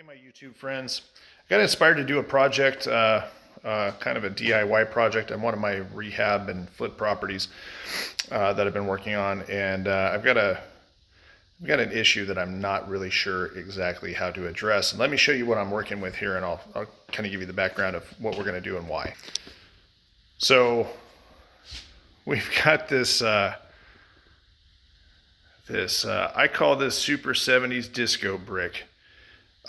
My YouTube friends. I got inspired to do a project, kind of a DIY project on one of my rehab and flip properties that I've been working on, and I've got an issue that I'm not really sure exactly how to address. And let me show you what I'm working with here, and I'll kind of give you the background of what we're going to do and why. So we've got this. I call this Super 70s Disco Brick.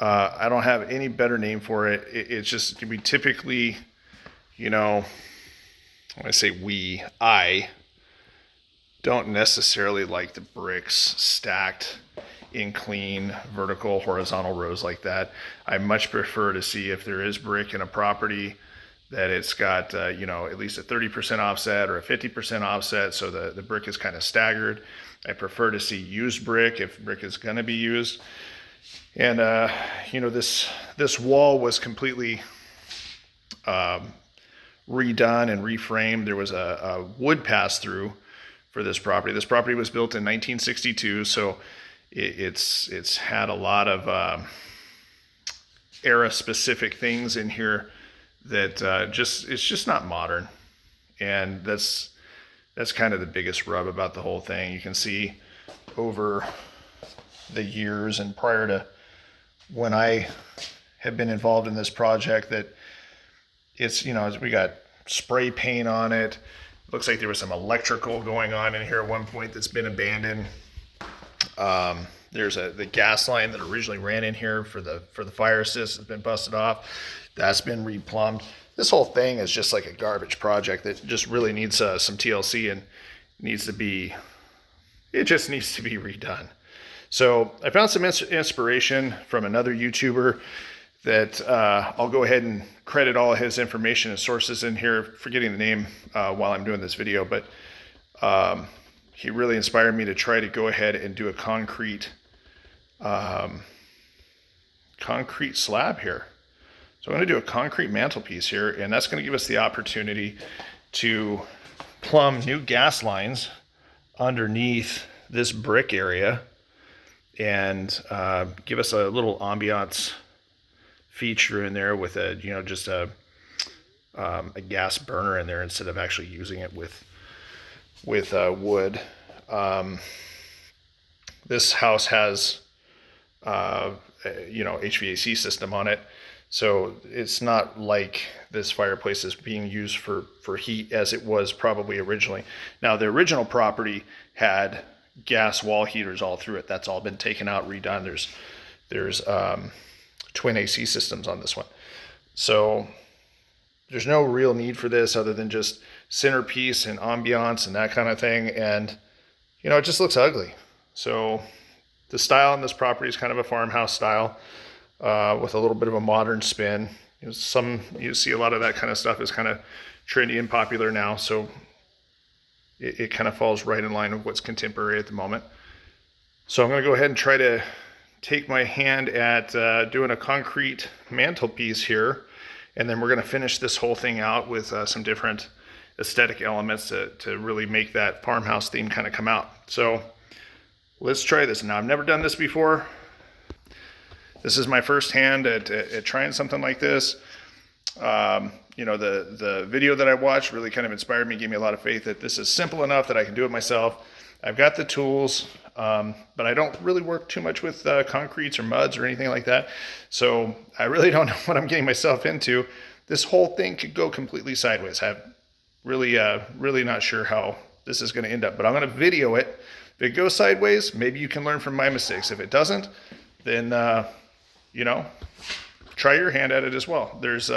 I don't have any better name for it. It's just, we typically, when I say I don't necessarily like the bricks stacked in clean, vertical, horizontal rows like that. I much prefer to see, if there is brick in a property, that it's got, at least a 30% offset or a 50% offset, so the brick is kind of staggered. I prefer to see used brick if brick is going to be used. And, this wall was completely redone and reframed. There was a wood pass through for this property. This property was built in 1962, so it's had a lot of era-specific things in here that it's just not modern. And that's kind of the biggest rub about the whole thing. You can see over the years and prior to when I have been involved in this project that it's, we got spray paint on it. Looks like there was some electrical going on in here at one point that's been abandoned. There's the gas line that originally ran in here for the fire assist has been busted off. That's been replumbed. This whole thing is just like a garbage project that just really needs some TLC and it just needs to be redone. So I found some inspiration from another YouTuber that I'll go ahead and credit all of his information and sources in here, forgetting the name while I'm doing this video, but he really inspired me to try to go ahead and do a concrete slab here. So I'm going to do a concrete mantelpiece here, and that's going to give us the opportunity to plumb new gas lines underneath this brick area and give us a little ambiance feature in there with just a gas burner in there instead of actually using it with wood. This house has HVAC system on it, so it's not like this fireplace is being used for heat as it was probably originally. Now, the original property had gas wall heaters all through it. That's all been taken out, redone. There's twin AC systems on this one. So there's no real need for this other than just centerpiece and ambiance and that kind of thing. And, it just looks ugly. So the style on this property is kind of a farmhouse style with a little bit of a modern spin. You see a lot of that kind of stuff is kind of trendy and popular now. So it kind of falls right in line with what's contemporary at the moment. So I'm going to go ahead and try to take my hand at doing a concrete mantelpiece here, and then we're going to finish this whole thing out with some different aesthetic elements to really make that farmhouse theme kind of come out. So let's try this. Now, I've never done this before. This is my first hand at trying something like this. The video that I watched really kind of inspired me, gave me a lot of faith that this is simple enough that I can do it myself. I've got the tools, but I don't really work too much with concretes or muds or anything like that. So I really don't know what I'm getting myself into. This whole thing could go completely sideways. I'm really not sure how this is going to end up, but I'm going to video it. If it goes sideways, maybe you can learn from my mistakes. If it doesn't, then, try your hand at it as well. There's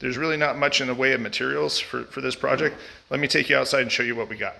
really not much in the way of materials for this project. Let me take you outside and show you what we got.